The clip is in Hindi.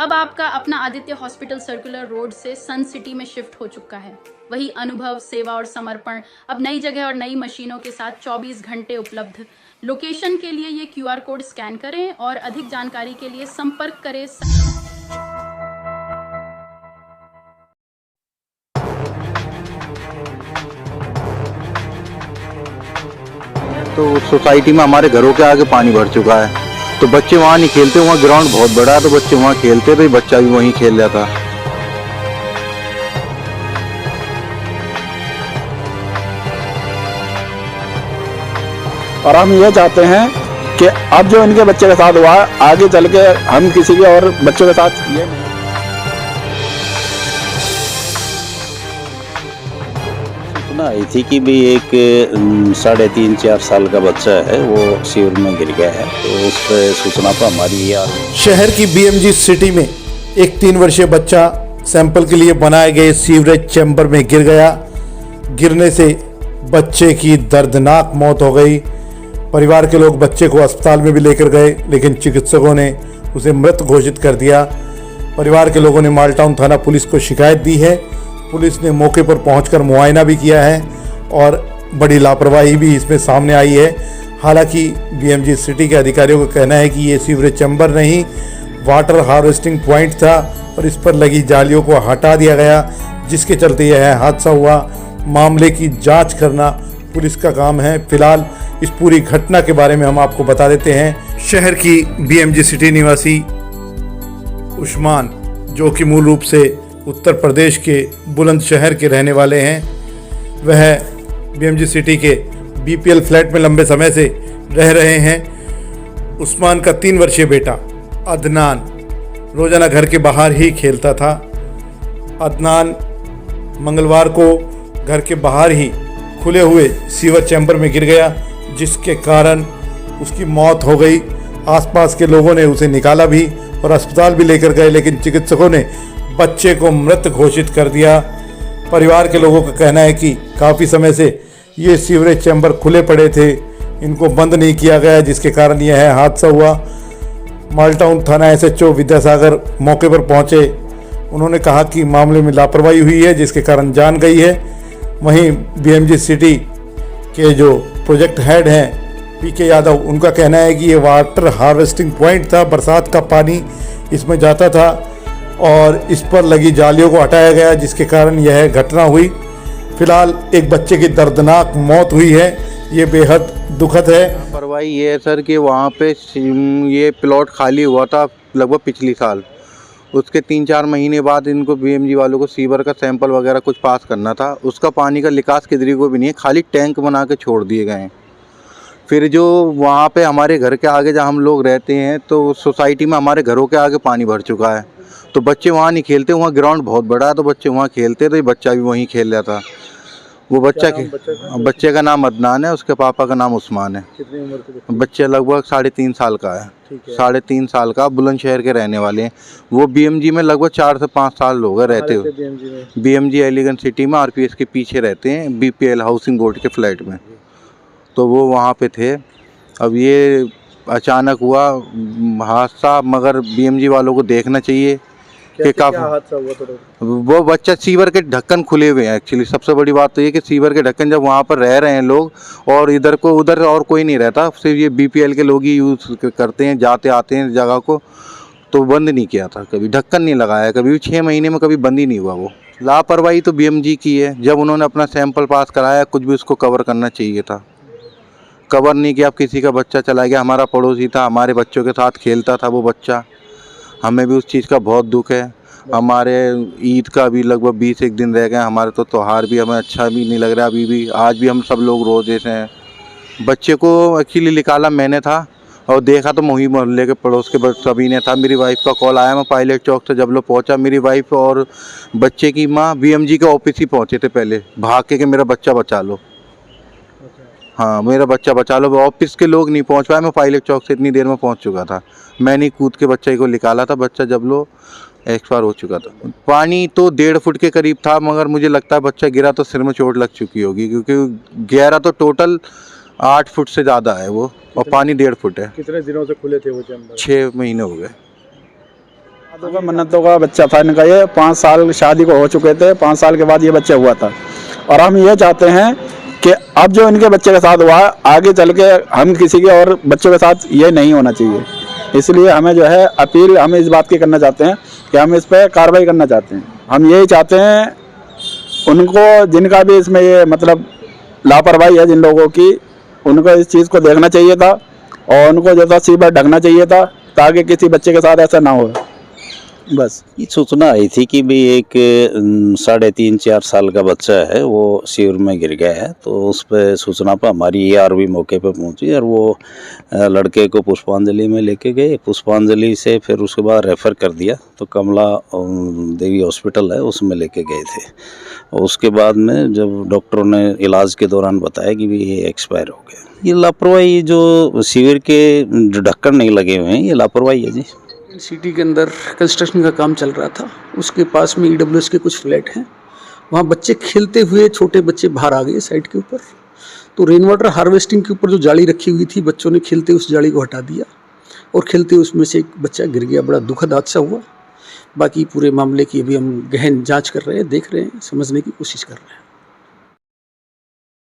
अब आपका अपना आदित्य हॉस्पिटल सर्कुलर रोड से सन सिटी में शिफ्ट हो चुका है। वही अनुभव, सेवा और समर्पण अब नई जगह और नई मशीनों के साथ 24 घंटे उपलब्ध। लोकेशन के लिए ये QR कोड स्कैन करें और अधिक जानकारी के लिए संपर्क करें। तो सोसाइटी में हमारे घरों के आगे पानी भर चुका है, तो बच्चे वहाँ नहीं खेलते। वहाँ ग्राउंड बहुत बड़ा है, तो बच्चे वहाँ खेलते, तो बच्चा भी वहीं खेल रहा था। और हम ये चाहते हैं कि अब जो इनके बच्चे के साथ हुआ, आगे चल के हम किसी के और बच्चों के साथ ये नहीं। सूचना आई थी कि भी एक 3.5-4 साल का बच्चा है वो सीवर में गिर गया है, तो उस सूचना पर हमारी ये आ रही। शहर की BMG सिटी में एक 3 वर्षीय बच्चा सैंपल के लिए बनाए गए सीवरेज चैम्बर में गिर गया। गिरने से बच्चे की दर्दनाक मौत हो गई। परिवार के लोग बच्चे को अस्पताल में भी लेकर गए, लेकिन चिकित्सकों ने उसे मृत घोषित कर दिया। परिवार के लोगों ने मालटाउन थाना पुलिस को शिकायत दी है। पुलिस ने मौके पर पहुंचकर मुआयना भी किया है और बड़ी लापरवाही भी इसमें सामने आई है। हालांकि BMG सिटी के अधिकारियों का कहना है कि ये सीवरेज चैम्बर नहीं, वाटर हार्वेस्टिंग पॉइंट था और इस पर लगी जालियों को हटा दिया गया, जिसके चलते यह हादसा हुआ। मामले की जांच करना पुलिस का काम है। फिलहाल इस पूरी घटना के बारे में हम आपको बता देते हैं। शहर की BMG सिटी निवासी उस्मान, जो कि मूल रूप से उत्तर प्रदेश के बुलंदशहर के रहने वाले हैं, वह BMG सिटी के BPL फ्लैट में लंबे समय से रह रहे हैं। उस्मान का 3 वर्षीय बेटा अदनान रोजाना घर के बाहर ही खेलता था। अदनान मंगलवार को घर के बाहर ही खुले हुए सीवर चैम्बर में गिर गया, जिसके कारण उसकी मौत हो गई। आसपास के लोगों ने उसे निकाला भी और अस्पताल भी लेकर गए, लेकिन चिकित्सकों ने बच्चे को मृत घोषित कर दिया। परिवार के लोगों का कहना है कि काफ़ी समय से ये सीवरेज चैम्बर खुले पड़े थे, इनको बंद नहीं किया गया, जिसके कारण यह हादसा हुआ। मालटाउन थाना SHO विद्यासागर मौके पर पहुंचे। उन्होंने कहा कि मामले में लापरवाही हुई है, जिसके कारण जान गई है। वहीं BMG सिटी के जो प्रोजेक्ट हेड हैं PK यादव, उनका कहना है कि ये वाटर हार्वेस्टिंग पॉइंट था, बरसात का पानी इसमें जाता था और इस पर लगी जालियों को हटाया गया, जिसके कारण यह घटना हुई। फिलहाल एक बच्चे की दर्दनाक मौत हुई है, ये बेहद दुखद है। लापरवाही ये है सर कि वहाँ पे ये प्लॉट खाली हुआ था लगभग पिछली साल। उसके 3-4 महीने बाद इनको BMG वालों को सीवर का सैंपल वगैरह कुछ पास करना था। उसका पानी का निकास किधर को भी नहीं है, खाली टैंक बना के छोड़ दिए गए हैं। फिर जो वहाँ पे हमारे घर के आगे जहाँ हम लोग रहते हैं, तो सोसाइटी में हमारे घरों के आगे पानी भर चुका है, तो बच्चे वहाँ नहीं खेलते। वहाँ ग्राउंड बहुत बड़ा है, तो बच्चे वहाँ खेलते, तो ये बच्चा भी वहीं खेल रहा था। वो बच्चे का नाम अदनान है, उसके पापा का नाम उस्मान है। कितनी उम्र के बच्चे लगभग 3.5 साल का है। 3.5 साल का, बुलंदशहर के रहने वाले हैं। वो BMG में लगभग 4 से 5 साल लोग हैं रहते हुए। BMG एलिगेंट सिटी में RPS के पीछे रहते हैं, BPL हाउसिंग बोर्ड के फ्लैट में, तो वो वहाँ पे थे। अब ये अचानक हुआ हादसा, मगर BMG वालों को देखना चाहिए कि क्या हादसा हुआ थोड़ा? वो बच्चा सीवर के ढक्कन खुले हुए हैं। एक्चुअली सबसे बड़ी बात तो ये कि सीवर के ढक्कन जब वहाँ पर रह रहे हैं लोग, और इधर को उधर और कोई नहीं रहता, सिर्फ ये BPL के लोग ही यूज़ करते हैं, जाते आते हैं जगह को, तो बंद नहीं किया था कभी, ढक्कन नहीं लगाया कभी, 6 महीने में कभी बंद ही नहीं हुआ। वो लापरवाही तो BMG की है। जब उन्होंने अपना सैंपल पास कराया, कुछ भी उसको कवर करना चाहिए था, कवर नहीं किया। अब किसी का बच्चा चला गया, हमारा पड़ोसी था, हमारे बच्चों के साथ खेलता था वो बच्चा। हमें भी उस चीज़ का बहुत दुख है। हमारे ईद का भी लगभग 20 दिन रह गए, हमारे तो त्यौहार भी हमें अच्छा भी नहीं लग रहा अभी भी। आज भी हम सब लोग रोज़े से हैं। बच्चे को एक्चुअली निकाला मैंने था, और देखा तो मोही मोहल्ले के पड़ोस के सभी ने था। मेरी वाइफ का कॉल आया, मैं पायलट चौक से जब लोग पहुंचा, मेरी वाइफ और बच्चे की माँ BMG के ऑफिस ही पहुंचे थे पहले, भाग के मेरा बच्चा बचा लो। हाँ, मेरा बच्चा बचा लो। ऑफिस के लोग नहीं पहुंच पाए, मैं पायलट चौक से इतनी देर में पहुंच चुका था। मैंने कूद के बच्चे को निकाला था, बच्चा जब लो एक्सपायर हो चुका था। पानी तो 1.5 फुट के करीब था, मगर मुझे लगता है बच्चा गिरा तो सिर में चोट लग चुकी होगी, क्योंकि गहरा तो टोटल 8 फुट से ज़्यादा है वो, और पानी 1.5 फुट है। कितने दिनों से खुले थे वो चैम्बर? 6 महीने हो गए। मन्नतों का बच्चा था इनका। ये 5 साल शादी को हो चुके थे, 5 साल के बाद ये बच्चा हुआ था। और हम ये चाहते हैं कि अब जो इनके बच्चे के साथ हुआ, आगे चल के हम किसी के और बच्चों के साथ ये नहीं होना चाहिए। इसलिए हमें जो है अपील हम इस बात की करना चाहते हैं कि हम इस पर कार्रवाई करना चाहते हैं। हम यही चाहते हैं उनको, जिनका भी इसमें ये मतलब लापरवाही है जिन लोगों की, उनको इस चीज़ को देखना चाहिए था और उनको जो था सीवर ढकना चाहिए था ताकि किसी बच्चे के साथ ऐसा ना हो। बस ये सूचना आई थी कि भी एक 3.5-4 साल का बच्चा है वो शिविर में गिर गया है। तो उस पर सूचना पर हमारी ARV मौके पर पहुंची और वो लड़के को पुष्पांजलि में लेके गए। पुष्पांजलि से फिर उसके बाद रेफ़र कर दिया तो कमला देवी हॉस्पिटल है उसमें लेके गए थे। और उसके बाद में जब डॉक्टरों ने इलाज के दौरान बताया कि भी ये एक्सपायर हो गया। ये लापरवाही, जो शिविर के जो ढक्कन नहीं लगे हुए हैं, ये लापरवाही है जी। सिटी के अंदर कंस्ट्रक्शन का काम चल रहा था, उसके पास में EWS के कुछ फ्लैट हैं। वहाँ बच्चे खेलते हुए, छोटे बच्चे बाहर आ गए साइड के ऊपर। तो रेन वाटर हार्वेस्टिंग के ऊपर जो जाली रखी हुई थी, बच्चों ने खेलते उस जाली को हटा दिया और खेलते उसमें से एक बच्चा गिर गया। बड़ा दुखद हादसा हुआ। बाकी पूरे मामले की अभी हम गहन जांच कर रहे हैं, देख रहे हैं, समझने की कोशिश कर रहे हैं।